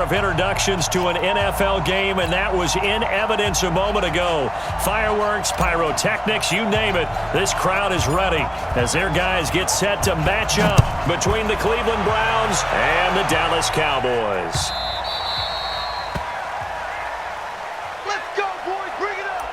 Of introductions to an NFL game, and that was in evidence a moment ago. Fireworks, pyrotechnics, you name it. This crowd is ready as their guys get set to match up between the Cleveland Browns and the Dallas Cowboys. Let's go, boys. Bring it up.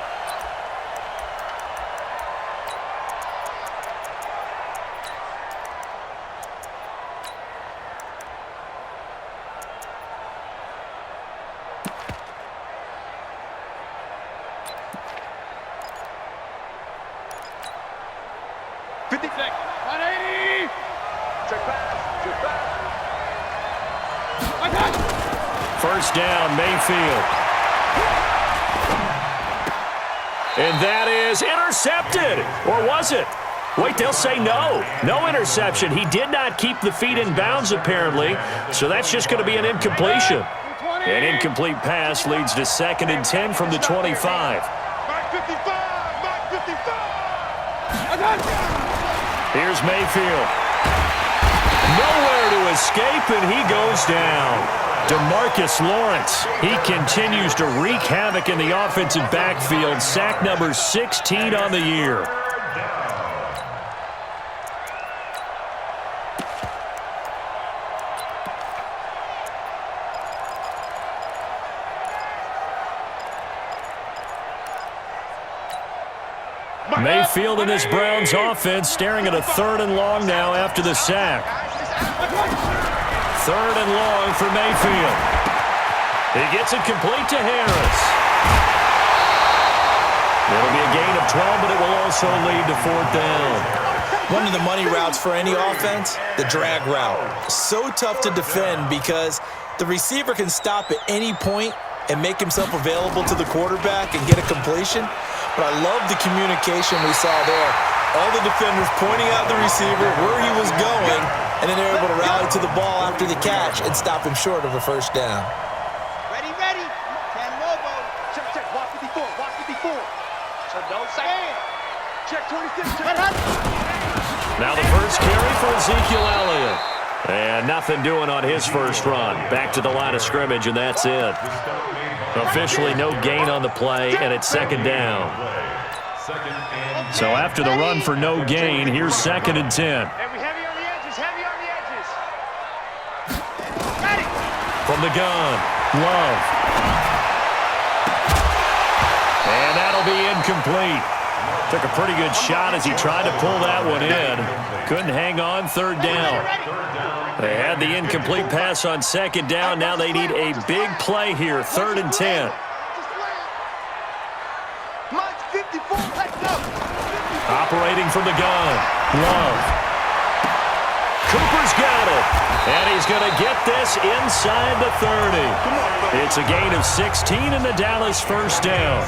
First down, Mayfield. And that is intercepted. Or was it? Wait, they'll say no. No interception. He did not keep the feet in bounds, apparently. So that's just going to be an incompletion. An incomplete pass leads to 2nd and 10 from the 25. Here's Mayfield. Nowhere to escape, and he goes down. DeMarcus Lawrence, he continues to wreak havoc in the offensive backfield. Sack number 16 on the year. Mayfield and this Browns offense staring at a 3rd and long now after the sack. 3rd and long for Mayfield. He gets it complete to Harris. It'll be a gain of 12, but it will also lead to 4th down. One of the money routes for any offense, the drag route. So tough to defend because the receiver can stop at any point and make himself available to the quarterback and get a completion. But I love the communication we saw there. All the defenders pointing out the receiver, where he was going, and then they're able to rally to the ball after the catch and stop him short of a 1st down. Ready, ready. 10 Lobo. Check, check. Walk 54. Walk 54. So no second. Check 26. Now the first carry for Ezekiel Elliott. And nothing doing on his first run. Back to the line of scrimmage, and that's it. Officially no gain on the play, and it's 2nd down. So after the run for no gain, here's 2nd and 10. Heavy on the edges. Heavy on the edges. From the gun, Love. And that'll be incomplete. Took a pretty good shot as he tried to pull that one in. Couldn't hang on, 3rd down. They had the incomplete pass on 2nd down. Now they need a big play here, 3rd and 10. Operating from the gun, Love. Cooper's got it. And he's going to get this inside the 30. It's a gain of 16 and the Dallas 1st down.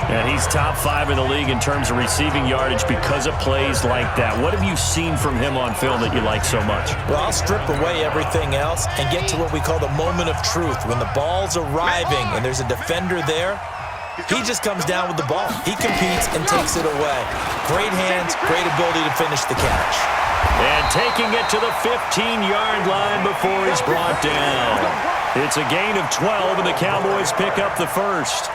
And he's top 5 in the league in terms of receiving yardage because of plays like that. What have you seen from him on film that you like so much? Well, I'll strip away everything else and get to what we call the moment of truth. When the ball's arriving and there's a defender there, he just comes down with the ball. He competes and takes it away. Great hands, great ability to finish the catch. And taking it to the 15-yard line before he's brought down. It's a gain of 12, and the Cowboys pick up the 1st.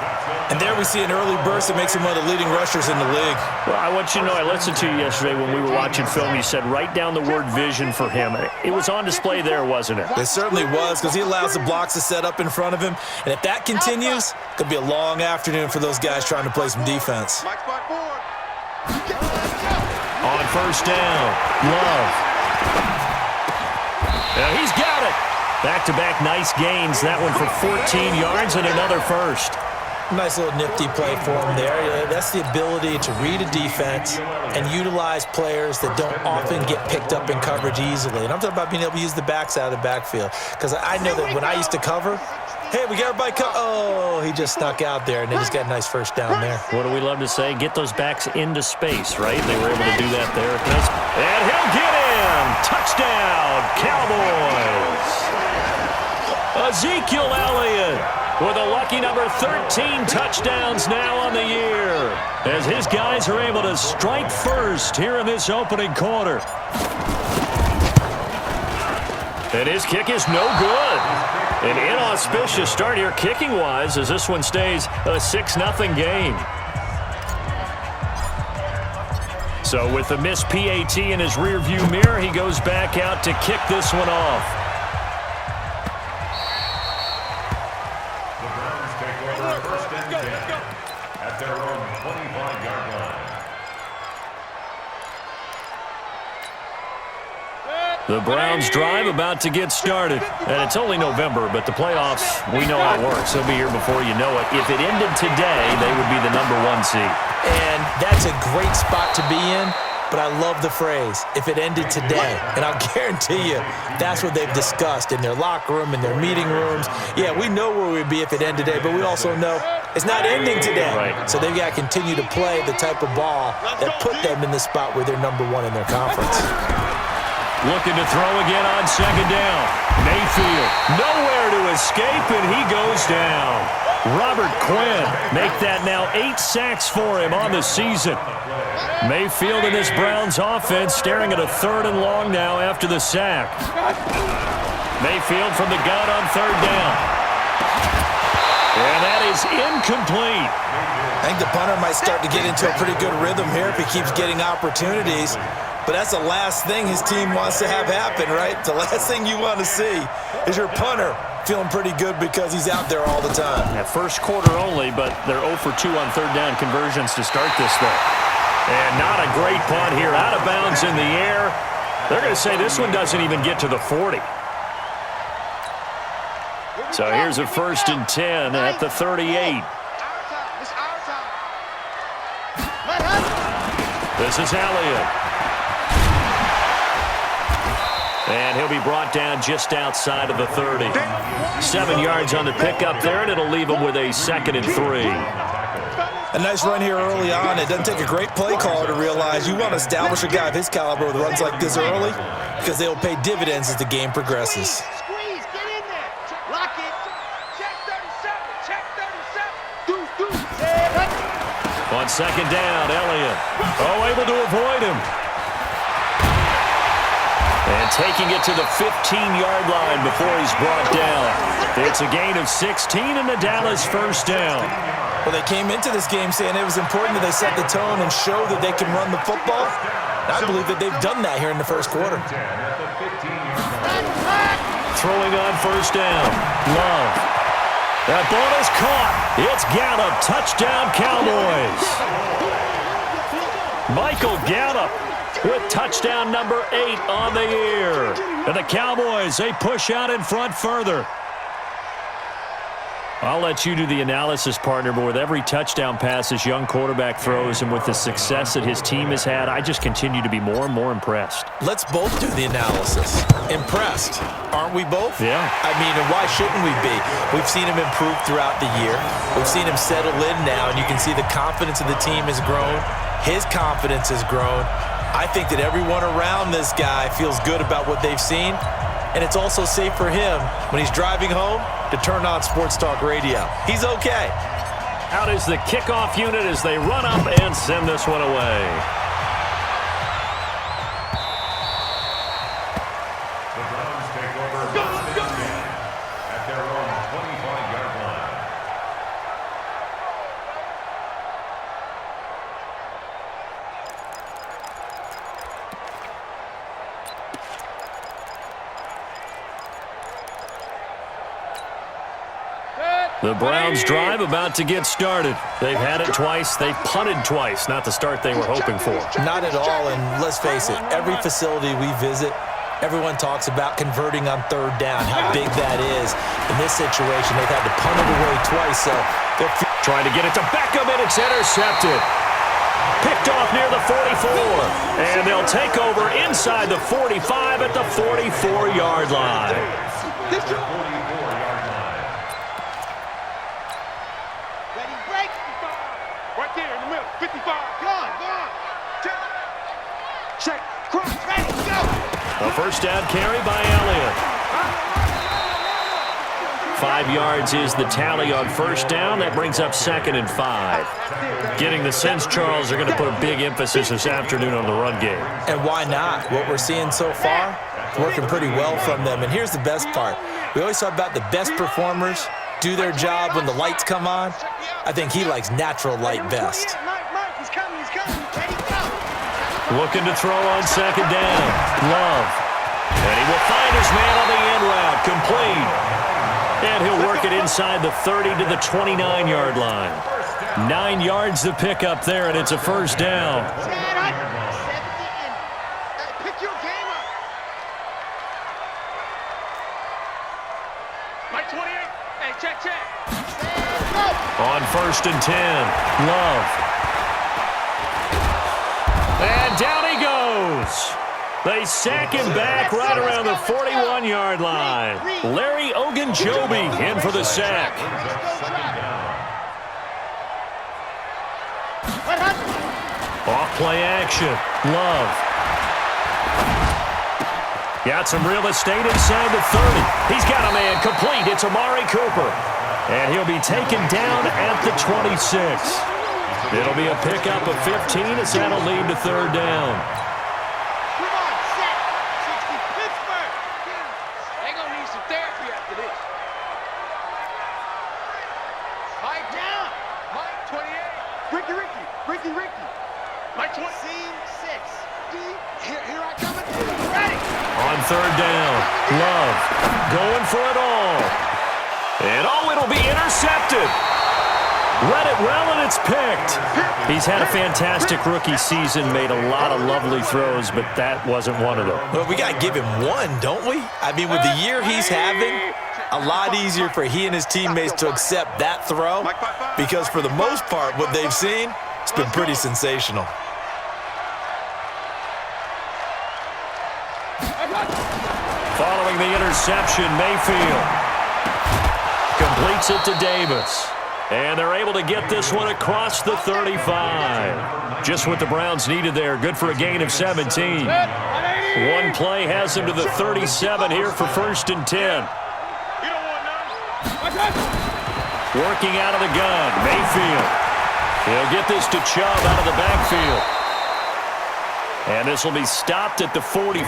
And there we see an early burst that makes him one of the leading rushers in the league. Well, I want you to know, I listened to you yesterday when we were watching film. You said write down the word vision for him. It was on display there, wasn't it? It certainly was, because he allows the blocks to set up in front of him. And if that continues, it could be a long afternoon for those guys trying to play some defense. On 1st down, Love. Now he's got it. Back-to-back nice gains. That one for 14 yards and another 1st. Nice little nifty play for him there. That's the ability to read a defense and utilize players that don't often get picked up in coverage easily. And I'm talking about being able to use the backs out of the backfield. Because I know that when I used to cover, hey, we got everybody oh, he just snuck out there, and they just got a nice 1st down there. What do we love to say? Get those backs into space, right? They were able to do that there. And he'll get in. Touchdown, Cowboys. Ezekiel Elliott with a lucky number 13 touchdowns now on the year as his guys are able to strike first here in this opening quarter. And his kick is no good. An inauspicious start here kicking-wise as this one stays a 6-0 game. So with the missed PAT in his rearview mirror, he goes back out to kick this one off. The Browns take over first and 10 at their own 25-yard line. The Browns drive about to get started. And it's only November, but the playoffs, we know how it works. They'll be here before you know it. If it ended today, they would be the #1 seed. And that's a great spot to be in, but I love the phrase, if it ended today. And I'll guarantee you, that's what they've discussed in their locker room, in their meeting rooms. Yeah, we know where we'd be if it ended today, but we also know it's not ending today. Right. So they've got to continue to play the type of ball that put them in the spot where they're #1 in their conference. Looking to throw again on second down. Mayfield, nowhere to escape, and he goes down. Robert Quinn, make that now 8 sacks for him on the season. Mayfield in this Browns offense staring at a 3rd and long now after the sack. Mayfield from the gun on 3rd down. And that is incomplete. I think the punter might start to get into a pretty good rhythm here if he keeps getting opportunities. But that's the last thing his team wants to have happen, right? The last thing you want to see is your punter feeling pretty good because he's out there all the time. At first quarter only, but they're 0 for 2 on 3rd down conversions to start this thing. And not a great punt here. Out of bounds in the air. They're going to say this one doesn't even get to the 40. So here's a 1st and 10 at the 38. This is Elliott. And he'll be brought down just outside of the 30. 7 yards on the pickup there, and it'll leave him with a 2nd and 3. A nice run here early on. It doesn't take a great play caller to realize you want to establish a guy of his caliber with runs like this early because they will pay dividends as the game progresses. Squeeze, get in there. Lock it. Check 37. Check 37. On 2nd down, Elliott. Able to avoid him. And taking it to the 15-yard line before he's brought down. It's a gain of 16 and the Dallas 1st down. Well, they came into this game saying it was important that they set the tone and show that they can run the football. And I believe that they've done that here in the first quarter. Throwing on 1st down. Love. That ball is caught. It's Gallup. Touchdown, Cowboys. Michael Gallup with touchdown number 8 on the year. And the Cowboys, they push out in front further. I'll let you do the analysis, partner, but with every touchdown pass this young quarterback throws and with the success that his team has had, I just continue to be more and more impressed. Let's both do the analysis. Impressed, aren't we both? Yeah. I mean, and why shouldn't we be? We've seen him improve throughout the year. We've seen him settle in now, and you can see the confidence of the team has grown. His confidence has grown. I think that everyone around this guy feels good about what they've seen, and it's also safe for him when he's driving home to turn on Sports Talk Radio. He's okay. Out is the kickoff unit as they run up and send this one away. The Browns take over first and 10 at their own 25-yard line. The Browns drive about to get started. They've had it twice. They've punted twice. Not the start they were hoping for. Not at all, and let's face it, every facility we visit, everyone talks about converting on 3rd down, how big that is. In this situation, they've had to punt it away twice, so they're Trying to get it to Beckham, and it's intercepted. Picked off near the 44. And they'll take over inside the 45 at the 44-yard line. Ready, break. Right there in the middle. 55. Gone. Check. Cross. Ready, go. A 1st down carry by Elliott. 5 yards is the tally on 1st down. That brings up 2nd and 5. Getting the sense, Charles, are going to put a big emphasis this afternoon on the run game. And why not? What we're seeing so far, working pretty well from them. And here's the best part. We always talk about the best performers do their job when the lights come on. I think he likes natural light best. Looking to throw on second down. Love. And he will find his man on the end route. Complete. And he'll work it inside the 30 to the 29-yard line. 9 yards to pick up there, and it's a first down. On first and 10, Love. And down he goes. They sack him back right around the 41-yard line. Larry Ogunjobi in for the sack. Off play action. Love. Got some real estate inside the 30. He's got a man complete. It's Amari Cooper. And he'll be taken down at the 26. It'll be a pickup of 15 as that'll lead to third down. Come on, set. 60 Pittsburgh. They're going to need some therapy after this. Mike down. Mike 28. Ricky. Mike 20. Seam 6. D. Here I come. Ready. On third down, Love going for it all. And it'll be intercepted. Read it well, and it's picked. He's had a fantastic rookie season, made a lot of lovely throws, but that wasn't one of them. Well, we got to give him one, don't we? I mean, with the year he's having, a lot easier for he and his teammates to accept that throw because for the most part, what they've seen, it's been pretty sensational. Following the interception, Mayfield completes it to Davis. And they're able to get this one across the 35. Just what the Browns needed there. Good for a gain of 17. One play has them to the 37 here for first and 10. Working out of the gun, Mayfield. He'll get this to Chubb out of the backfield. And this will be stopped at the 44.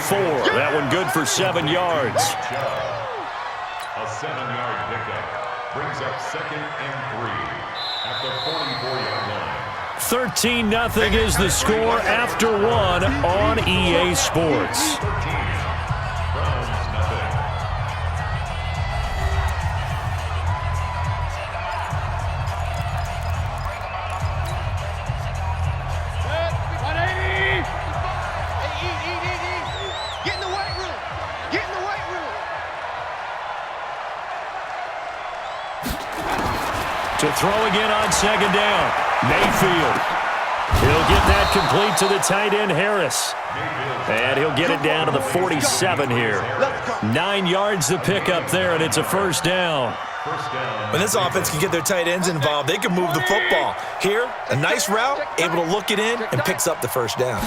That one good for 7 yards. A 7-yard pickup brings up second and 3 at the 44-yard line. 13-0 is the score after one on EA Sports. Browns nothing. Get in the weight room. Get in the weight room. To throw again on second down. Mayfield. He'll get that complete to the tight end, Harris. And he'll get it down to the 47 here. 9 yards to pick up there, and it's a first down. When this offense can get their tight ends involved, they can move the football. Here, a nice route, able to look it in, and picks up the first down.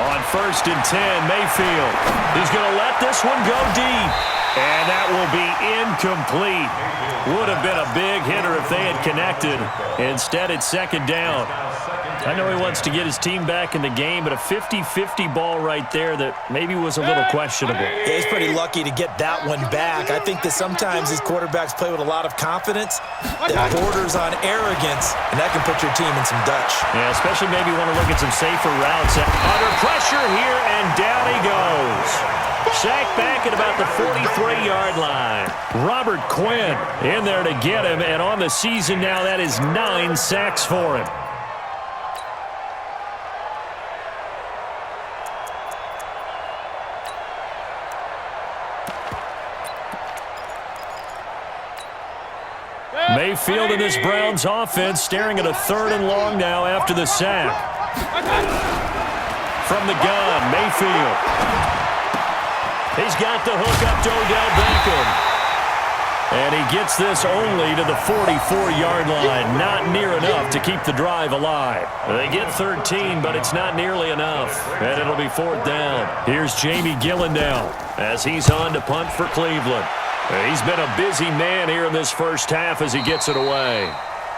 On first and 10, Mayfield. He's going to let this one go deep. And that will be incomplete. Would have been a big hitter if they had connected. Instead, it's second down. I know he wants to get his team back in the game, but a 50-50 ball right there that maybe was a little questionable. Yeah, he's pretty lucky to get that one back. I think that sometimes these quarterbacks play with a lot of confidence that borders on arrogance, and that can put your team in some Dutch. Yeah, especially maybe want to look at some safer routes. Under pressure here, and down he goes. Sacked back at about the 43-yard line. Robert Quinn in there to get him, and on the season now, that is 9 sacks for him. Mayfield in this Browns offense staring at a third and long now after the sack. From the gun, Mayfield. He's got the hook up to Odell Beckham. And he gets this only to the 44-yard line. Not near enough to keep the drive alive. They get 13, but it's not nearly enough. And it'll be fourth down. Here's Jamie Gillendow as he's on to punt for Cleveland. He's been a busy man here in this first half as he gets it away.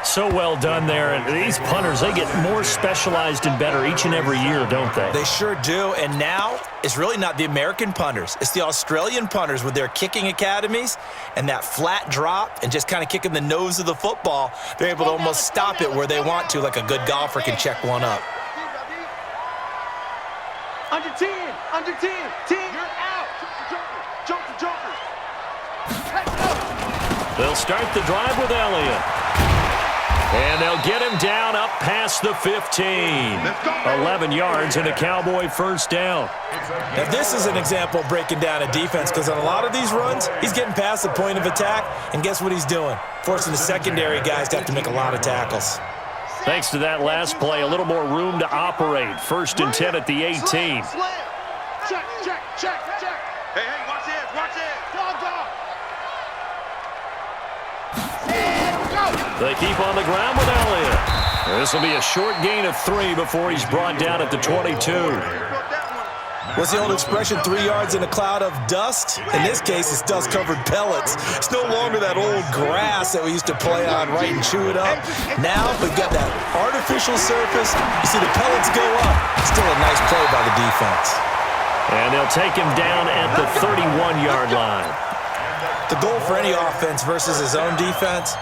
So well done there. And these punters, they get more specialized and better each and every year, don't they? They sure do. And now it's really not the American punters. It's the Australian punters with their kicking academies and that flat drop and just kind of kicking the nose of the football. They're able to almost stop it where they want to, like a good golfer can check one up. Under 10, 10, you're out. Joker. They'll start the drive with Elliott. And they'll get him down up past the 15. 11 yards and a Cowboy first down. Now this is an example of breaking down a defense, because on a lot of these runs, he's getting past the point of attack, and guess what he's doing? Forcing the secondary guys to have to make a lot of tackles. Thanks to that last play, a little more room to operate. 1st and 10 at the 18. Check. Hey, watch this. They keep on the ground with Elliott. This will be a short gain of 3 before he's brought down at the 22. What's the old expression, 3 yards in a cloud of dust? In this case, it's dust-covered pellets. It's no longer that old grass that we used to play on, right, and chew it up. Now we've got that artificial surface. You see the pellets go up. Still a nice play by the defense. And they'll take him down at the 31-yard line. The goal for any offense versus his own defense,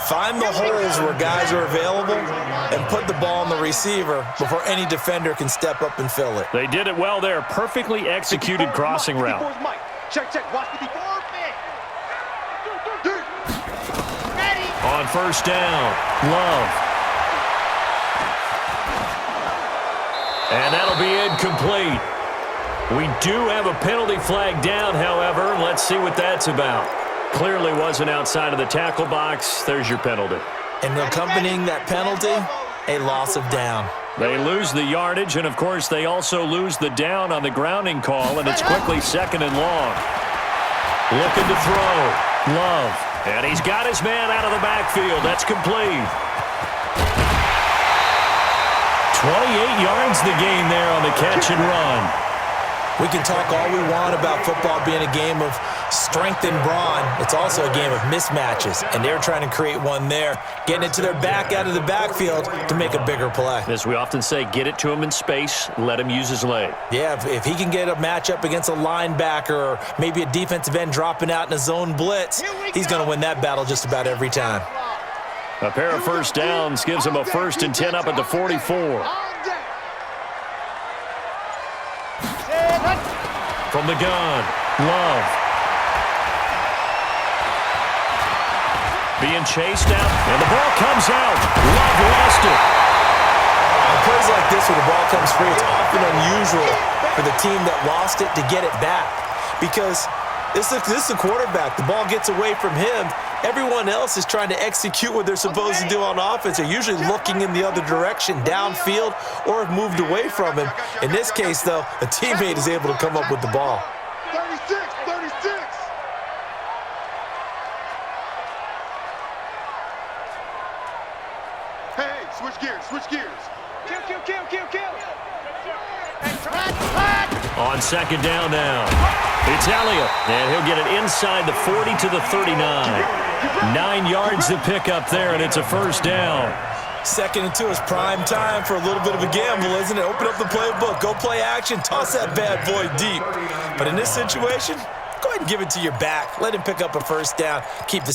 find the holes where guys are available and put the ball on the receiver before any defender can step up and fill it. They did it well there. Perfectly executed crossing route. Check. Watch the perfect. Ready. On first down, Love. And that'll be incomplete. We do have a penalty flag down, however. Let's see what that's about. Clearly wasn't outside of the tackle box. There's your penalty. And accompanying that penalty, a loss of down. They lose the yardage, and, of course, they also lose the down on the grounding call, and it's quickly 2nd and long. Looking to throw. Love. And he's got his man out of the backfield. That's complete. 28 yards the gain there on the catch and run. We can talk all we want about football being a game of strength and brawn. It's also a game of mismatches, and they're trying to create one there, getting it to their back out of the backfield to make a bigger play. As we often say, get it to him in space, let him use his leg. Yeah, if he can get a matchup against a linebacker or maybe a defensive end dropping out in a zone blitz, he's going to win that battle just about every time. A pair of first downs gives him a 1st and 10 up at the 44. From the gun, Love. Being chased out, and the ball comes out. Love lost it. On plays like this where the ball comes free, it's often unusual for the team that lost it to get it back, because this is a quarterback. The ball gets away from him. Everyone else is trying to execute what they're supposed to do on offense. They're usually looking in the other direction, downfield, or have moved away from him. In this case, though, a teammate is able to come up with the ball. 36. Hey, switch gears. Kill. On 2nd down now. It's Elliott, and he'll get it inside the 40 to the 39. 9 yards to pick up there, and it's a first down. 2nd and 2 is prime time for a little bit of a gamble, isn't it? Open up the playbook, go play action, toss that bad boy deep. But in this situation, go ahead and give it to your back. Let him pick up a first down. Keep the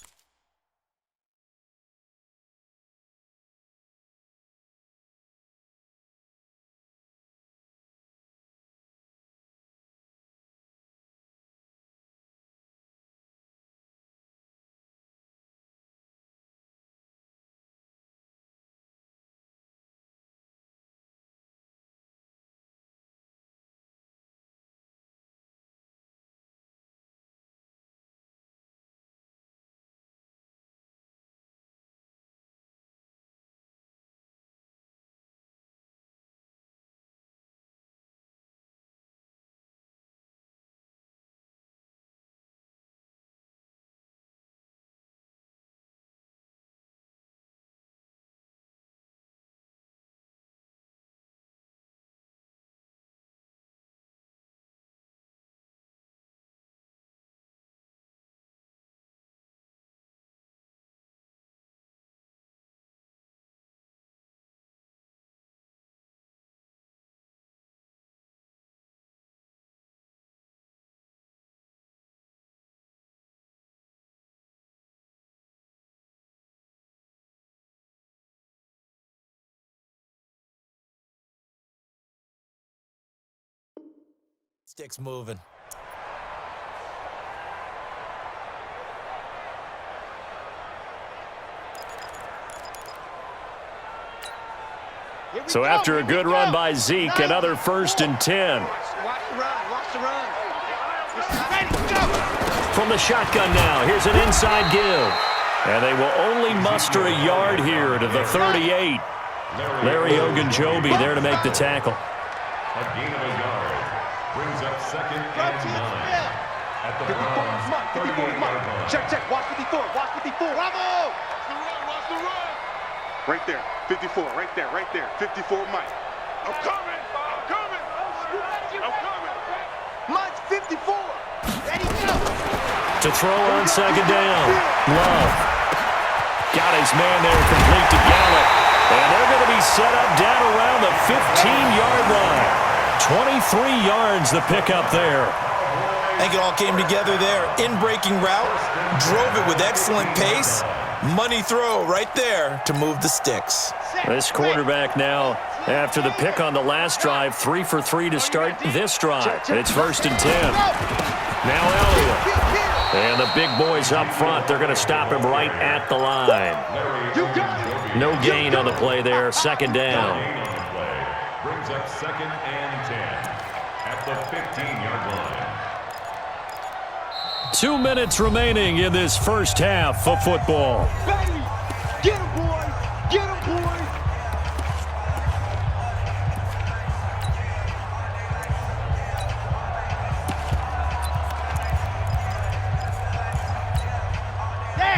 sticks moving. So after a good run by Zeke, another 1st and 10. Watch the run. Watch the run. Ready, go. From the shotgun now, here's an inside give. And they will only muster a yard here to the 38. Larry Ogunjobi there to make the tackle. A gain of a yard brings up 2nd and 9 at the Browns' 38-yard line. Check. Watch 54. Watch 54. Bravo. Watch the run. Right there. 54. Right there. 54, Mike. I'm coming. Mine's 54. Ready, go. To throw on 2nd down. Love. Got his man there complete to Gallup. And they're going to be set up down around the 15-yard line. 23 yards the pickup there. I think it all came together there. In-breaking route, drove it with excellent pace. Money throw right there to move the sticks. This quarterback now, after the pick on the last drive, 3 for 3 to start this drive. It's 1st and 10. Now Elliott. And the big boys up front, they're going to stop him right at the line. No gain on the play there, 2nd down. Brings up 2nd and 10 at the 15-yard line. 2 minutes remaining in this first half of football. Get him, boys. Get him, boys.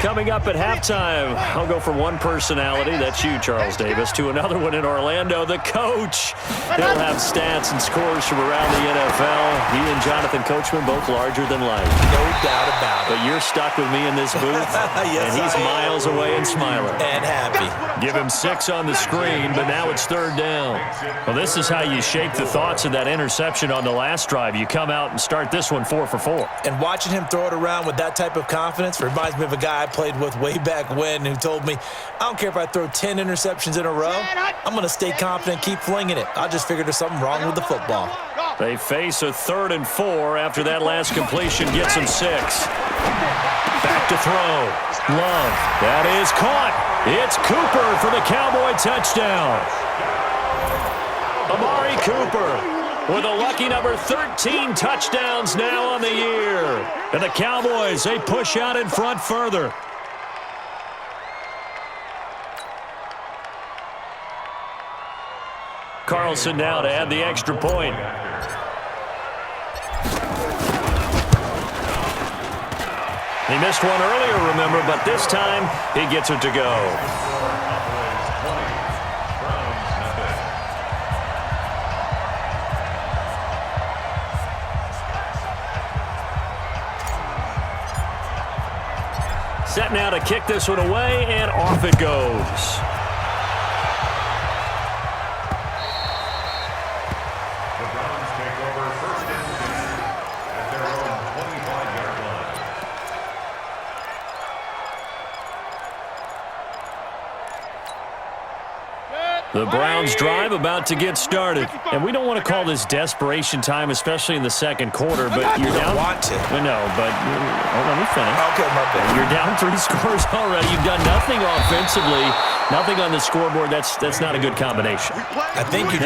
Coming up at halftime, I'll go from one personality, that's you, Charles Davis, to another one in Orlando, the coach. He'll have stats and scores from around the NFL. He and Jonathan Coachman both larger than life. No doubt about it. But you're stuck with me in this booth, Yes, and he's I am. miles away and smiling. And happy. Give him 6 on the screen, but now it's 3rd down. Well, this is how you shape the thoughts of that interception on the last drive. You come out and start this one 4 for 4. And watching him throw it around with that type of confidence reminds me of a guy I played with way back when who told me, I don't care if I throw 10 interceptions in a row, I'm going to stay confident, keep flinging it. I just figured there's something wrong with the football. They face a 3rd and 4 after that last completion gets them 6. Back to throw. Love. That is caught. It's Cooper for the Cowboy touchdown. Amari Cooper with a lucky number 13 touchdowns now on the year. And the Cowboys, they push out in front further. Carlson now to add the extra point. He missed one earlier, remember, but this time he gets it to go. Set now to kick this one away, and off it goes. The Browns drive about to get started. And we don't want to call this desperation time, especially in the second quarter, but you're down. Want to. No, but let me finish. Okay, my bad. You're down 3 scores already. You've done nothing offensively, nothing on the scoreboard. That's not a good combination. I think you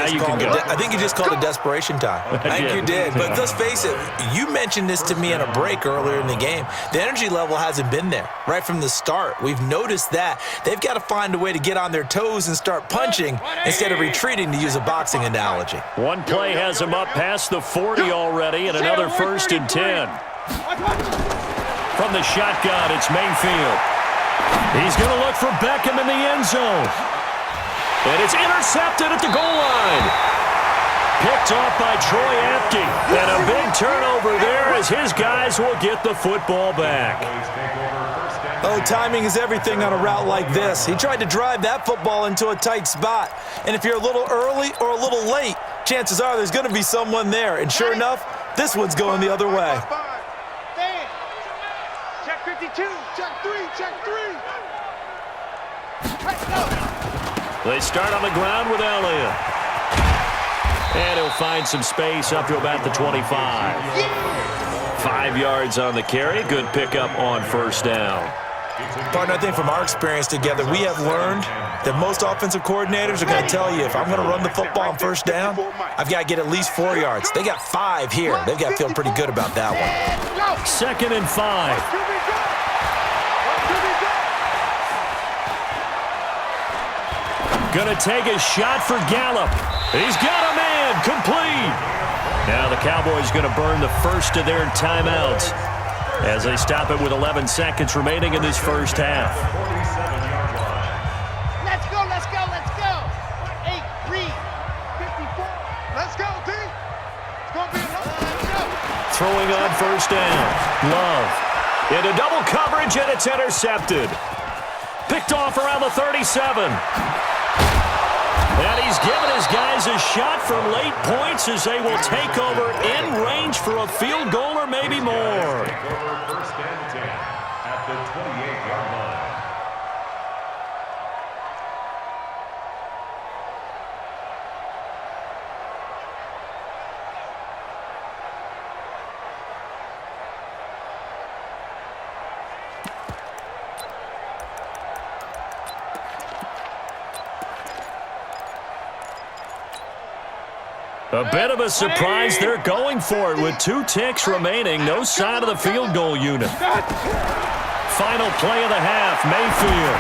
just called it desperation time. I think you did. But let's face it, you mentioned this to me in a break earlier in the game. The energy level hasn't been there right from the start. We've noticed that. They've got to find a way to get on their toes and start punching instead of retreating, to use a boxing analogy. One play has him up past the 40 already, and another 1st and 10. From the shotgun, it's Mayfield. He's going to look for Beckham in the end zone. And it's intercepted at the goal line. Picked off by Troy Apke. And a big turnover there as his guys will get the football back. Oh, timing is everything on a route like this. He tried to drive that football into a tight spot. And if you're a little early or a little late, chances are there's going to be someone there. And sure enough, this one's going the other way. Check 52. Check 3. Check 3. They start on the ground with Elliott. And he'll find some space up to about the 25. 5 yards on the carry. Good pickup on first down. Partner, I think from our experience together, we have learned that most offensive coordinators are going to tell you, if I'm going to run the football on first down, I've got to get at least 4 yards. They got 5 here. They've got to feel pretty good about that one. 2nd and 5. Going to take a shot for Gallup. He's got a man complete. Now the Cowboys going to burn the first of their timeouts as they stop it with 11 seconds remaining in this first half. Let's go, let's go, let's go. 8, 3, 54. Let's go, D. It's going to be another. Let's go. Throwing on first down. Love. Into double coverage, and it's intercepted. Picked off around the 37. And he's given his guys a shot for late points as they will take over in range for a field goal or maybe more. Take over first and 10 at the 28-yard line. A bit of a surprise. They're going for it with 2 ticks remaining. No sign of the field goal unit. Final play of the half, Mayfield.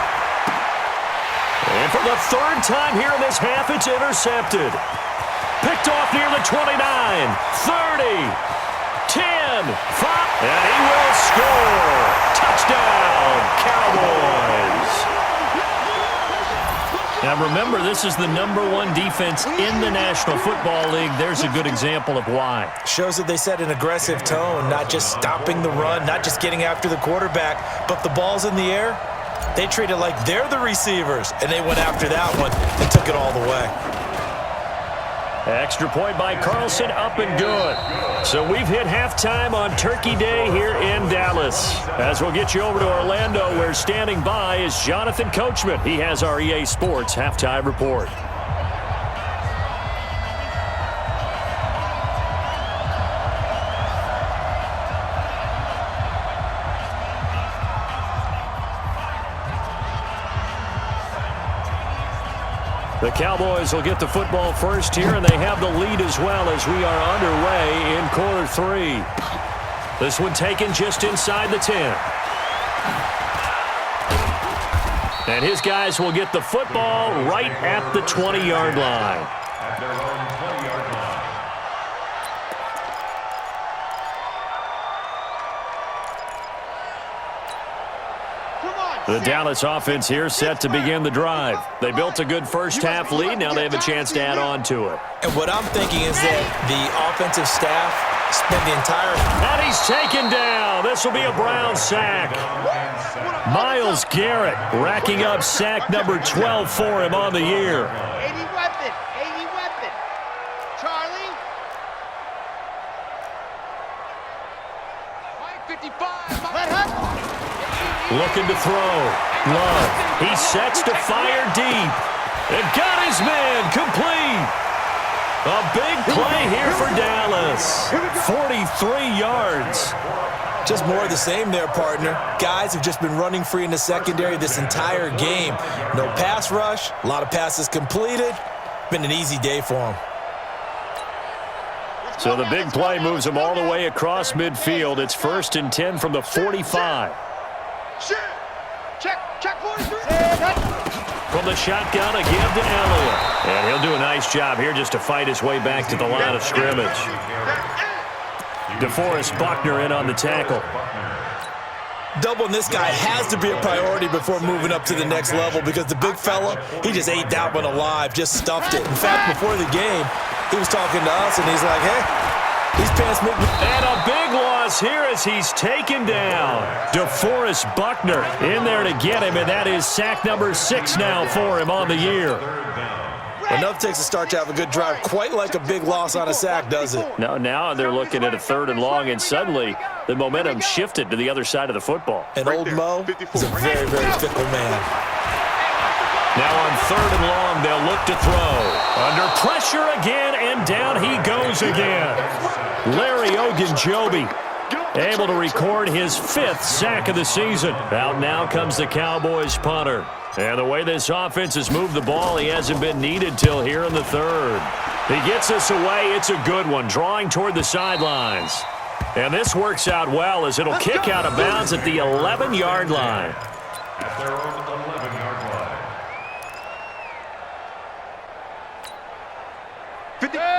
And for the 3rd time here in this half, it's intercepted. Picked off near the 29, 30, 10, 5. And he will score. Touchdown, Cowboys. Now remember, this is the #1 defense in the National Football League. There's a good example of why. Shows that they set an aggressive tone, not just stopping the run, not just getting after the quarterback, but the ball's in the air. They treat it like they're the receivers, and they went after that one and took it all the way. Extra point by Carlson, up and good. So we've hit halftime on Turkey Day here in Dallas. As we'll get you over to Orlando, where standing by is Jonathan Coachman. He has our EA Sports halftime report. The Cowboys will get the football first here, and they have the lead as well as we are underway in quarter 3. This one taken just inside the 10. And his guys will get the football right at the 20-yard line. At their own 20-yard line. The Dallas offense here set to begin the drive. They built a good first half lead. Now they have a chance to add on to it. And what I'm thinking is that the offensive staff spent the entire... And he's taken down. This will be a Brown sack. Myles Garrett racking up sack number 12 for him on the year. 80 weapon. Charlie. 55. Let her. Looking to throw. Love. He sets to fire deep. And got his man complete. A big play here for Dallas. 43 yards. Just more of the same there, partner. Guys have just been running free in the secondary this entire game. No pass rush, a lot of passes completed. Been an easy day for them. So the big play moves them all the way across midfield. It's 1st and 10 from the 45. Check 43. From the shotgun again to Elliott. And he'll do a nice job here just to fight his way back to the line of scrimmage. DeForest Buckner in on the tackle. Doubling this guy has to be a priority before moving up to the next level because the big fella, he just ate that one alive, just stuffed it. In fact, before the game, he was talking to us, and he's like, hey, these pants make me... And a big loss here as he's taken down. DeForest Buckner in there to get him, and that is sack number 6 now for him on the year. Enough takes a start to have a good drive, quite like a big loss on a sack, does it? No, now they're looking at a 3rd and long, and suddenly the momentum shifted to the other side of the football. And old Mo is a very, very fickle man. Now on 3rd and long, they'll look to throw. Under pressure again, and down he goes again. Larry Ogunjobi able to record his 5th sack of the season. Out now comes the Cowboys punter. And the way this offense has moved the ball, he hasn't been needed till here in the 3rd. He gets us away. It's a good one, drawing toward the sidelines. And this works out well as it'll kick out of bounds at the 11-yard line. At their own 11-yard line.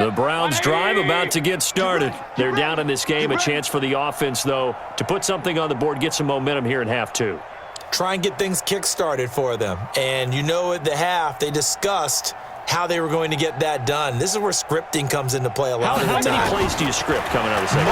The Browns drive about to get started. They're down in this game. A chance for the offense, though, to put something on the board, get some momentum here in half 2. Try and get things kick-started for them. And you know at the half, they discussed how they were going to get that done. This is where scripting comes into play a lot of the time. How many plays do you script coming out of the second?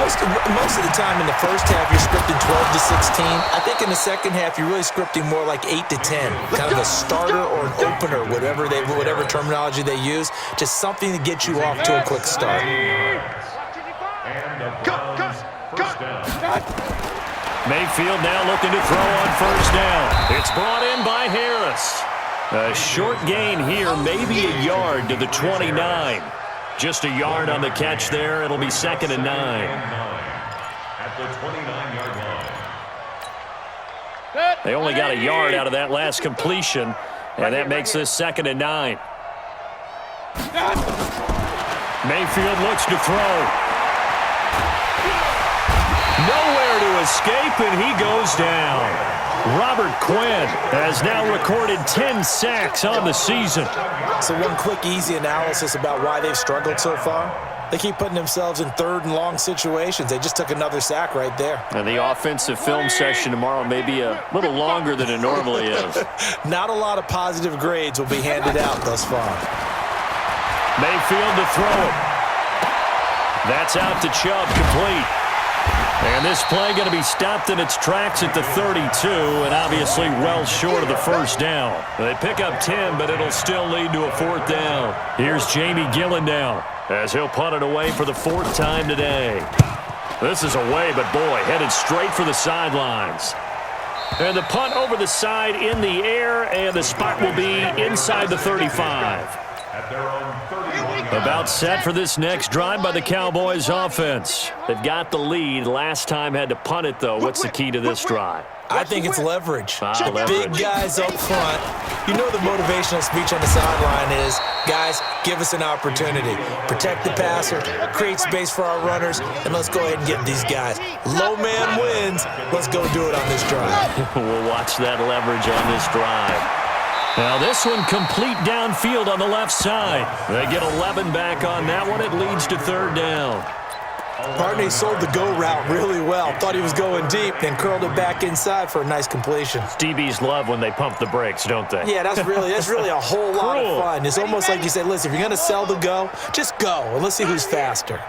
Most of the time in the first half, you're scripting 12 to 16. I think in the second half, you're really scripting more like 8 to 10. Kind of a starter or an opener, whatever terminology they use. Just something to get you off to a quick start. And the Browns first down. Mayfield now looking to throw on 1st down. It's brought in by Harris. A short gain here, maybe a yard to the 29. Just a yard on the catch there. It'll be 2nd and 9. At the 29-yard line. They only got a yard out of that last completion, and that makes this 2nd and 9. Mayfield looks to throw. Nowhere to escape, and he goes down. Robert Quinn has now recorded 10 sacks on the season. So one quick, easy analysis about why they've struggled so far. They keep putting themselves in 3rd and long situations. They just took another sack right there. And the offensive film session tomorrow may be a little longer than it normally is. Not a lot of positive grades will be handed out thus far. Mayfield to throw it. That's out to Chubb, complete. And this play going to be stopped in its tracks at the 32, and obviously well short of the 1st down. They pick up 10, but it'll still lead to a 4th down. Here's Jamie Gillen now, as he'll punt it away for the 4th time today. This is away, but boy, headed straight for the sidelines. And the punt over the side in the air, and the spot will be inside the 35. At their own 31. About set for this next drive by the Cowboys offense. They've got the lead. Last time had to punt it, though. What's the key to this drive? I think it's leverage. Leverage. Big guys up front. You know the motivational speech on the sideline is, guys, give us an opportunity. Protect the passer, create space for our runners, and let's go ahead and get these guys. Low man wins. Let's go do it on this drive. We'll watch that leverage on this drive. Now this one complete downfield on the left side. They get 11 back on that one. It leads to 3rd down. Partney sold the go route really well. Thought he was going deep, then curled it back inside for a nice completion. DBs love when they pump the brakes, don't they? Yeah, that's really a whole lot of fun. It's almost like you said, listen, if you're going to sell the go, just go, and let's see who's faster.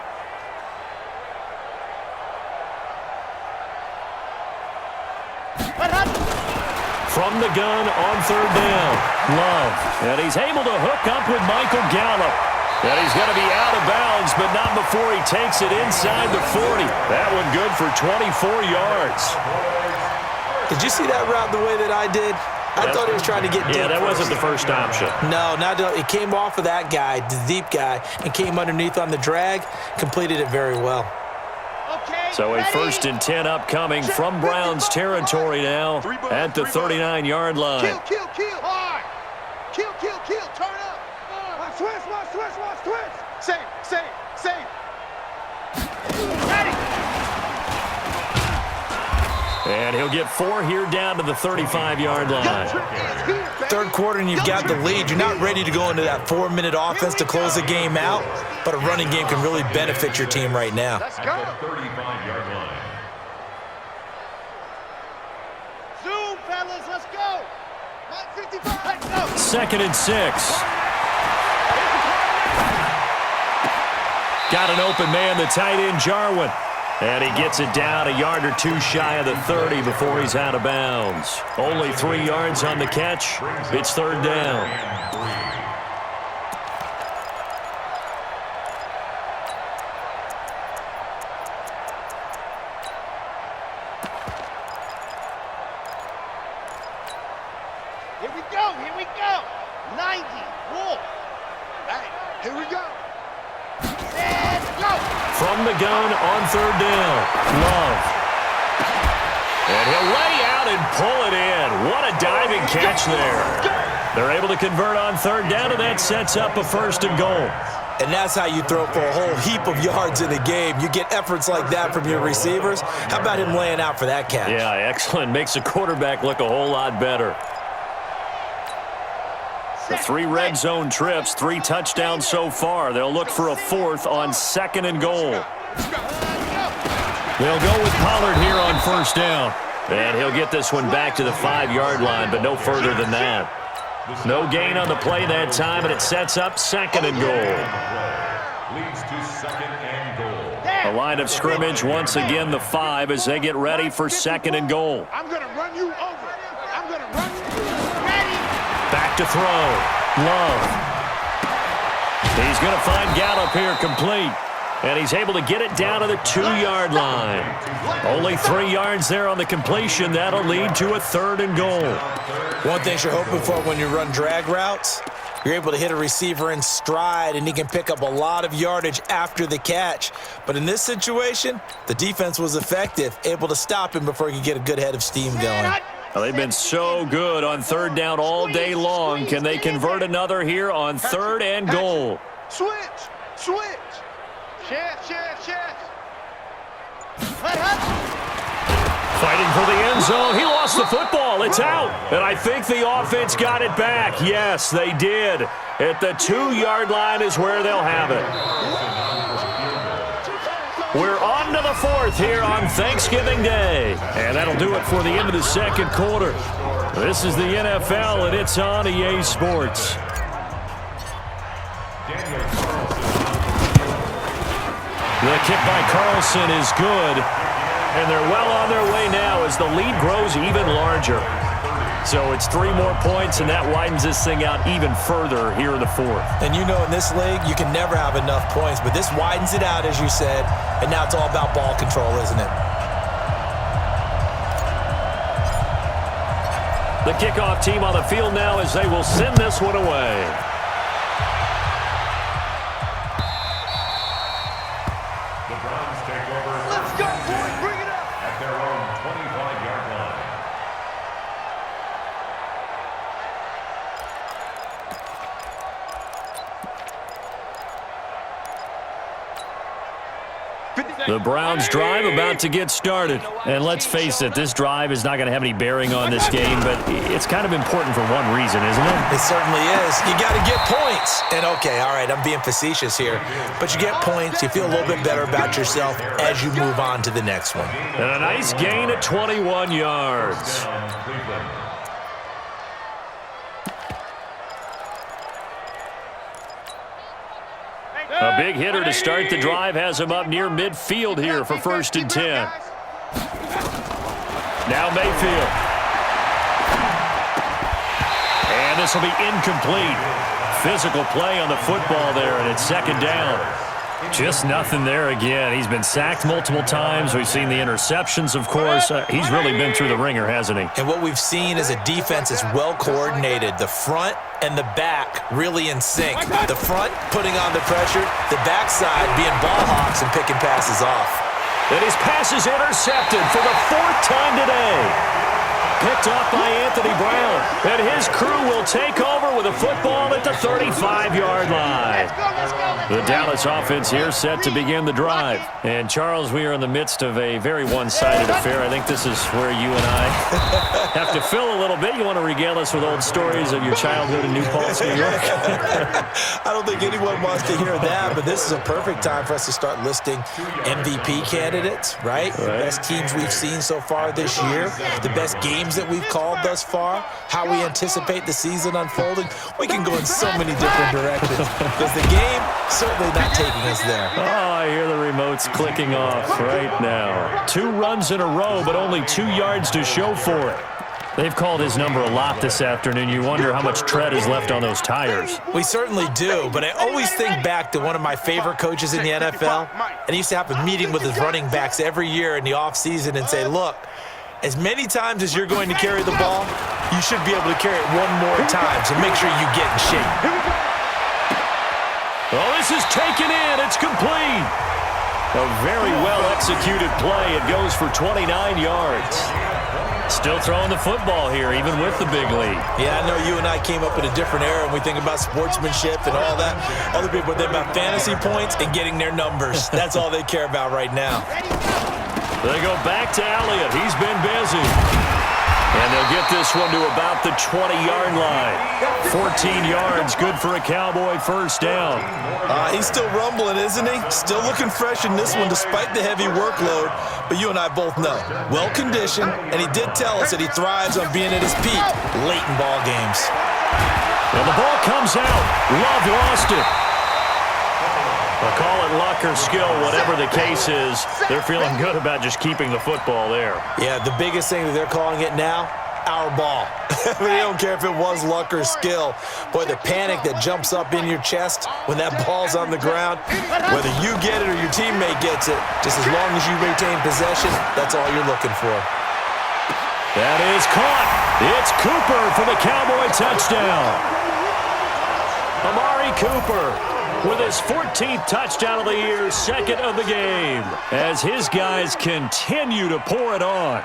From the gun on 3rd down, Love. And he's able to hook up with Michael Gallup. And he's going to be out of bounds, but not before he takes it inside the 40. That one good for 24 yards. Did you see that route the way that I did? I thought he was trying to get deep. Yeah, that wasn't the first option. No, it came off of that guy, the deep guy, and came underneath on the drag, completed it very well. So a 1st and 10 upcoming from Browns territory now at the 39-yard line. Kill, hard. Kill, turn up. Watch twist. Save. Ready. And he'll get 4 here down to the 35-yard line. 3rd quarter and you've got the lead. You're not ready to go into that 4-minute offense to close the game out, but a running game can really benefit your team right now. Let's go. At the 35-yard line. Zoom, fellas, let's go. 55, let's go. 2nd and 6. Got an open man, the tight end, Jarwin. And he gets it down a yard or 2 shy of the 30 before he's out of bounds. Only 3 yards on the catch. It's 3rd down. Here we go. Here we go. 90. Wolf. Hey, here we go. And go. From the gun on third down. Love. And he'll lay out and pull it in. What a diving catch there. They're able to convert on third down, and that sets up a 1st and goal. And that's how you throw for a whole heap of yards in the game. You get efforts like that from your receivers. How about him laying out for that catch? Yeah, excellent. Makes the quarterback look a whole lot better. The 3 red zone trips, 3 touchdowns so far. They'll look for a 4th on 2nd and goal. They'll go with Pollard here on 1st down. And he'll get this one back to the 5-yard line, but no further than that. No gain on the play that time, and it sets up 2nd and goal. Leads to 2nd and goal. A line of scrimmage, once again the 5 as they get ready for 2nd and goal. I'm going to run you over. I'm going to run you. Ready. Back to throw. Love. He's going to find Gallup here complete. And he's able to get it down to the 2-yard line. Only 3 yards there on the completion. That'll lead to a 3rd and goal. One thing you're hoping for when you run drag routes, you're able to hit a receiver in stride, and he can pick up a lot of yardage after the catch. But in this situation, the defense was effective, able to stop him before he could get a good head of steam going. Well, they've been so good on third down all day long. Can they convert another here on 3rd and goal? Switch. Switch. Shift. Fighting for the end zone. He lost the football. It's out. And I think the offense got it back. Yes, they did. At the 2-yard line is where they'll have it. We're on to the 4th here on Thanksgiving Day. And that'll do it for the end of the 2nd quarter. This is the NFL, and it's on EA Sports. The kick by Carlson is good, and they're well on their way now as the lead grows even larger. So it's 3 more points, and that widens this thing out even further here in the 4th. And you know in this league, you can never have enough points, but this widens it out, as you said, and now it's all about ball control, isn't it? The kickoff team on the field now as they will send this one away. Let's go, boys. Bring it up. At their own 25-yard line. The Browns drive about to get started. And let's face it, this drive is not going to have any bearing on this game, but it's kind of important for one reason, isn't it? It certainly is. You got to get points. And okay, all right, I'm being facetious here, but you get points, you feel a little bit better about yourself as you move on to the next one. And a nice gain at 21 yards. A big hitter to start the drive has him up near midfield here for 1st and 10. Now Mayfield. And this will be incomplete. Physical play on the football there, and it's 2nd down. Just nothing there again. He's been sacked multiple times. We've seen the interceptions, of course. He's really been through the ringer, hasn't he? And what we've seen is a defense that's well coordinated. The front and the back really in sync. The front putting on the pressure, the backside being ball hawks and picking passes off. And his pass is intercepted for the 4th time today. Picked off by Anthony Brown. And his crew will take over with a football at the 35-yard line. The Dallas offense here set to begin the drive. And, Charles, we are in the midst of a very one-sided affair. I think this is where you and I have to fill a little bit. You want to regale us with old stories of your childhood in New Paltz, New York? I don't think anyone wants to hear that, but this is a perfect time for us to start listing MVP candidates, right? The best teams we've seen so far this year, the best games that we've called thus far, how we anticipate the season unfolding. We can go in so many different directions because the game certainly not taking us there. Oh, I hear the remotes clicking off right now. 2 runs in a row, but only 2 yards to show for it. They've called his number a lot this afternoon. You wonder how much tread is left on those tires. We certainly do, but I always think back to one of my favorite coaches in the NFL, and he used to have a meeting with his running backs every year in the offseason and say, look, As many times as you're going to carry the ball, you should be able to carry it one more time, so make sure you get in shape. Oh, this is taken in. It's complete. A very well-executed play. It goes for 29 yards. Still throwing the football here, even with the big lead. Yeah, I know you and I came up in a different era, and we think about sportsmanship and all that. Other people think about fantasy points and getting their numbers. That's all they care about right now. They go back to Elliott. He's been busy. And they'll get this one to about the 20-yard line. 14 yards, good for a Cowboy first down. He's still rumbling, isn't he? Still looking fresh in this one despite the heavy workload. But you and I both know, well-conditioned, and he did tell us that he thrives on being at his peak late in ball games. And the ball comes out. Love lost it. I'll call it luck or skill, whatever the case is. They're feeling good about just keeping the football there. Yeah, the biggest thing that they're calling it now, our ball. They don't care if it was luck or skill. Boy, the panic that jumps up in your chest when that ball's on the ground, whether you get it or your teammate gets it, just as long as you retain possession, that's all you're looking for. That is caught. It's Cooper for the Cowboy touchdown. Amari Cooper with his 14th touchdown of the year, second of the game, as his guys continue to pour it on.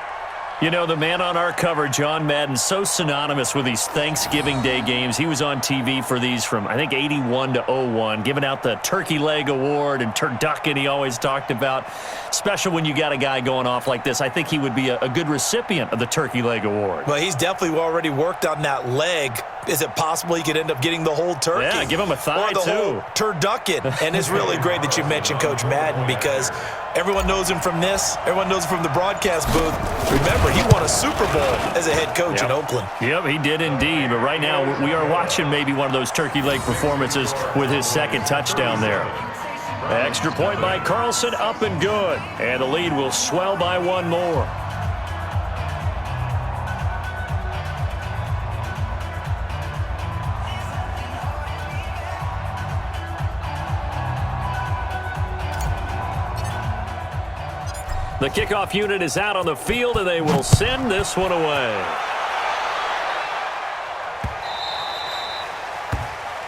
You know, the man on our cover, John Madden, so synonymous with these Thanksgiving Day games. He was on TV for these from, I think, 81 to 01, giving out the Turkey Leg Award and turducken he always talked about. Special when you got a guy going off like this. I think he would be a good recipient of the Turkey Leg Award. Well, he's definitely already worked on that leg. Is it possible he could end up getting the whole turkey? Yeah, give him a thigh, or the too. whole turducken. And it's really great that you mentioned Coach Madden because everyone knows him from this. Everyone knows him from the broadcast booth. Remember, he won a Super Bowl as a head coach in Oakland. Yep, he did indeed. But right now, we are watching maybe one of those turkey leg performances with his second touchdown there. Extra point by Carlson, up and good. And the lead will swell by one more. The kickoff unit is out on the field, and they will send this one away.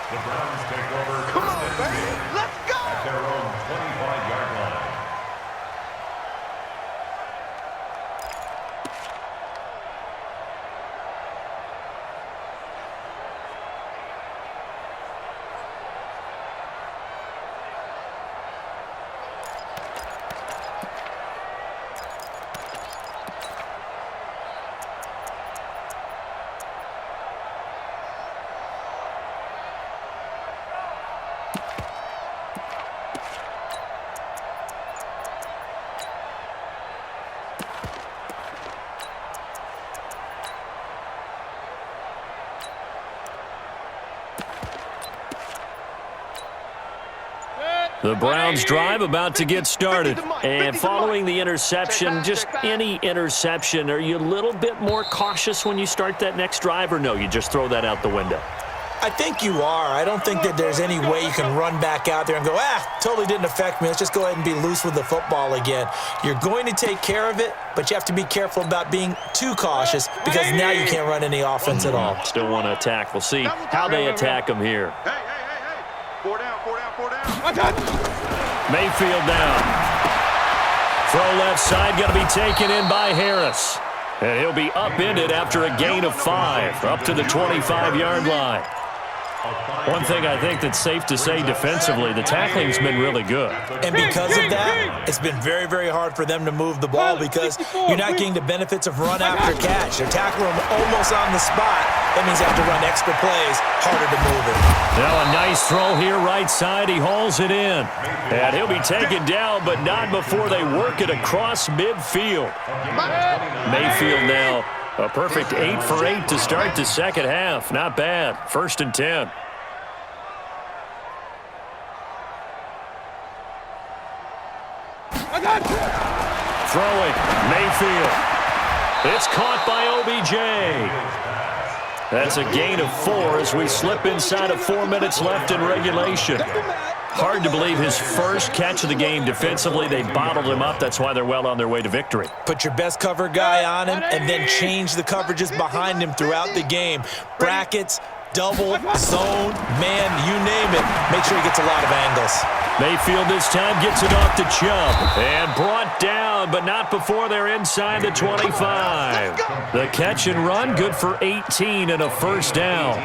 The Browns take over. Come on, baby. Let's go. At their own 25-yard line. The Browns drive about to get started. And following the interception, just any interception, are you a little bit more cautious when you start that next drive, or no, you just throw that out the window? I think you are. I don't think that there's any way you can run back out there and go, totally didn't affect me. Let's just go ahead and be loose with the football again. You're going to take care of it, but you have to be careful about being too cautious because now you can't run any offense at all. Still want to attack. We'll see how they attack them here. Hey. 4 down. Mayfield down. Throw left side, going to be taken in by Harris. And he'll be upended after a gain of 5, up to the 25-yard line. One thing I think that's safe to say defensively, the tackling's been really good. And because of that, it's been very, very hard for them to move the ball because you're not getting the benefits of run after catch. They're tackling them almost on the spot. That means they have to run extra plays, harder to move it. Now a nice throw here, right side. He hauls it in. And he'll be taken down, but not before they work it across midfield. Mayfield now a perfect 8 for 8 to start the second half. Not bad. 1st and 10. Throwing, Mayfield. It's caught by OBJ. That's a gain of 4 as we slip inside of 4 minutes left in regulation. Hard to believe his first catch of the game defensively. They bottled him up. That's why they're well on their way to victory. Put your best cover guy on him and then change the coverages behind him throughout the game. Brackets, double, zone, man, you name it. Make sure he gets a lot of angles. Mayfield this time gets it off to Chubb. And brought down, but not before they're inside the 25. The catch and run, good for 18 and a first down.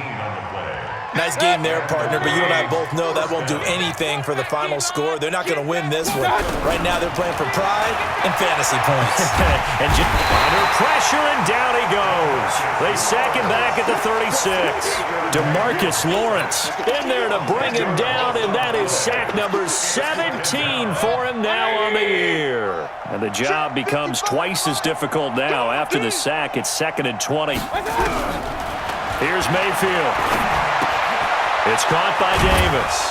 Nice game there, partner, but you and I both know that won't do anything for the final score. They're not going to win this one. Right now, they're playing for pride and fantasy points. And under pressure, and down he goes. They sack him back at the 36. DeMarcus Lawrence in there to bring him down, and that is sack number 17 for him now on the year. And the job becomes twice as difficult now. After the sack, it's 2nd and 20. Here's Mayfield. It's caught by Davis.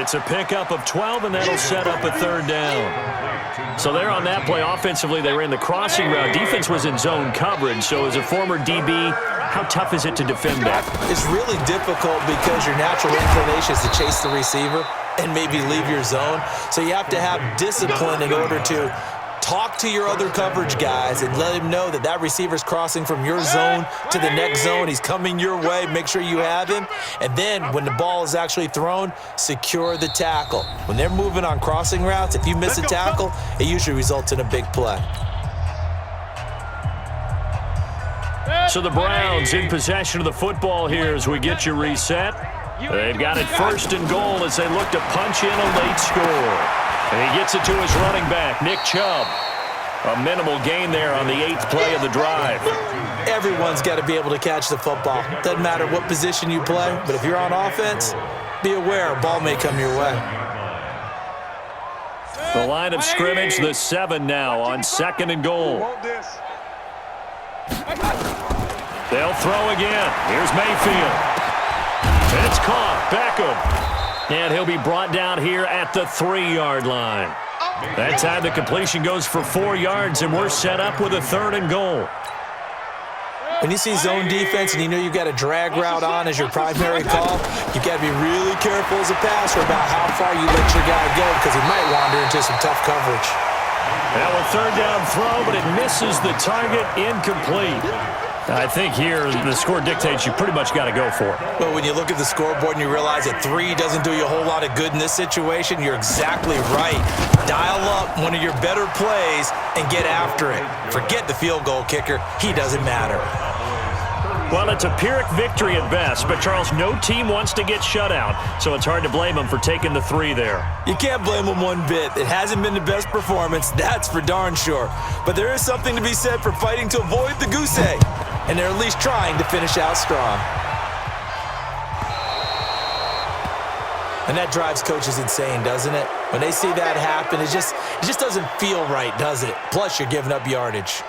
It's a pickup of 12, and that'll set up a third down. So there on that play, offensively, they ran the crossing route. Defense was in zone coverage, so as a former DB, how tough is it to defend that? It's really difficult because your natural inclination is to chase the receiver and maybe leave your zone. So you have to have discipline in order to talk to your other coverage guys and let him know that that receiver's crossing from your zone to the next zone. He's coming your way. Make sure you have him. And then when the ball is actually thrown, secure the tackle. When they're moving on crossing routes, if you miss a tackle, it usually results in a big play. So the Browns in possession of the football here as we get you reset. They've got it 1st and goal as they look to punch in a late score. And he gets it to his running back, Nick Chubb. A minimal gain there on the 8th play of the drive. Everyone's got to be able to catch the football. Doesn't matter what position you play, but if you're on offense, be aware a ball may come your way. The line of scrimmage, the 7 now on 2nd and goal. They'll throw again. Here's Mayfield. It's caught. Beckham. And he'll be brought down here at the 3-yard line. That time the completion goes for 4 yards, and we're set up with a 3rd and goal. When you see zone defense and you know you've got a drag route on as your primary call, you've got to be really careful as a passer about how far you let your guy go because he might wander into some tough coverage. Now a 3rd down throw, but it misses the target, incomplete. I think here the score dictates you pretty much got to go for it. But when you look at the scoreboard and you realize that 3 doesn't do you a whole lot of good in this situation, you're exactly right. Dial up one of your better plays and get after it. Forget the field goal kicker. He doesn't matter. Well, it's a Pyrrhic victory at best, but Charles, no team wants to get shut out, so it's hard to blame them for taking the 3 there. You can't blame them one bit. It hasn't been the best performance, that's for darn sure. But there is something to be said for fighting to avoid the goose egg, and they're at least trying to finish out strong. And that drives coaches insane, doesn't it? When they see that happen, it just doesn't feel right, does it? Plus, you're giving up yardage.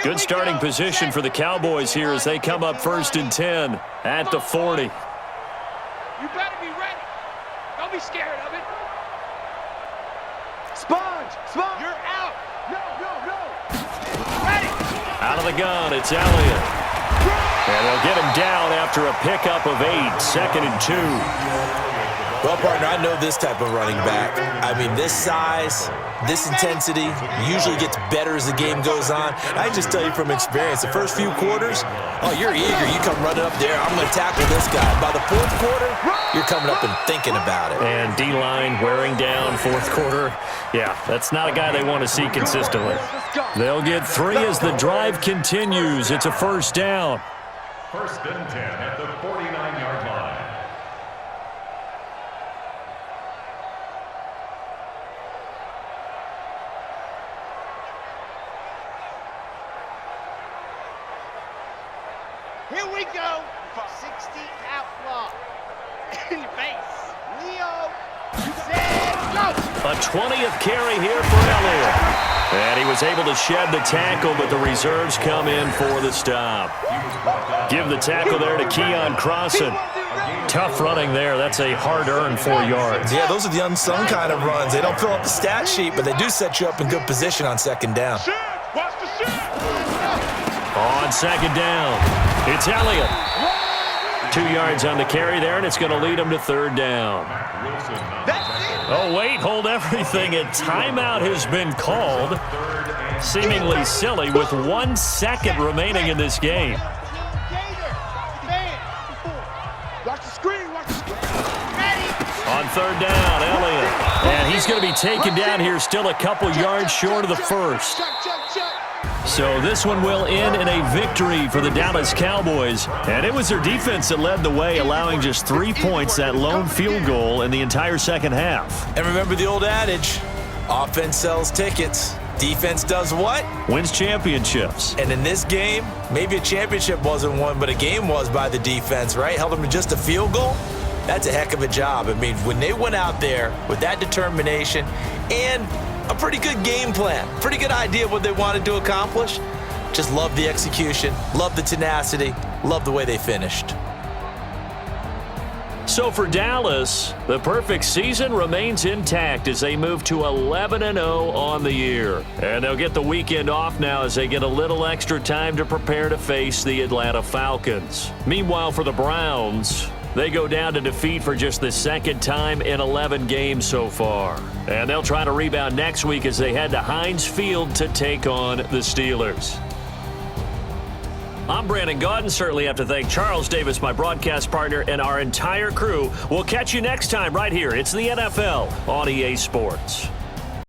Good starting position for the Cowboys here as they come up 1st and 10 at the 40. You better be ready. Don't be scared of it. Sponge, you're out. No. Ready. Out of the gun, it's Elliott. And they'll get him down after a pickup of 8, 2nd and 2. Well, partner, I know this type of running back. I mean, this size, this intensity usually gets better as the game goes on. I just tell you from experience, the first few quarters, oh, you're eager. You come running up there. I'm going to tackle this guy. By the 4th quarter, you're coming up and thinking about it. And D-line wearing down 4th quarter. Yeah, that's not a guy they want to see consistently. They'll get 3 as the drive continues. It's a 1st down. 1st and 10 at the 49-yard line. Here we go. 60 outlaw. In your face. Leo. Set, go. A 20th carry here for Elliott. And he was able to shed the tackle, but the reserves come in for the stop. Give the tackle there to Keon Crossan. Tough running there. That's a hard-earned 4 yards. Yeah, those are the unsung kind of runs. They don't fill up the stat sheet, but they do set you up in good position on second down. On second down, it's Elliott. 2 yards on the carry there, and it's going to lead him to third down. Oh, wait, hold everything. A timeout has been called. Seemingly silly with 1 second remaining in this game. On third down, Elliott. And he's going to be taken down here, still a couple yards short of the first. So this one will end in a victory for the Dallas Cowboys. And it was their defense that led the way, allowing just 3 points, that lone field goal in the entire second half. And remember the old adage, offense sells tickets. Defense does what? Wins championships. And in this game, maybe a championship wasn't won, but a game was by the defense, right? Held them to just a field goal. That's a heck of a job. I mean, when they went out there with that determination and a pretty good game plan, pretty good idea of what they wanted to accomplish, just love the execution, love the tenacity, love the way they finished. So for Dallas, the perfect season remains intact as they move to 11-0 on the year. And they'll get the weekend off now as they get a little extra time to prepare to face the Atlanta Falcons. Meanwhile, for the Browns, they go down to defeat for just the second time in 11 games so far. And they'll try to rebound next week as they head to Heinz Field to take on the Steelers. I'm Brandon Gaudin. Certainly have to thank Charles Davis, my broadcast partner, and our entire crew. We'll catch you next time right here. It's the NFL on EA Sports.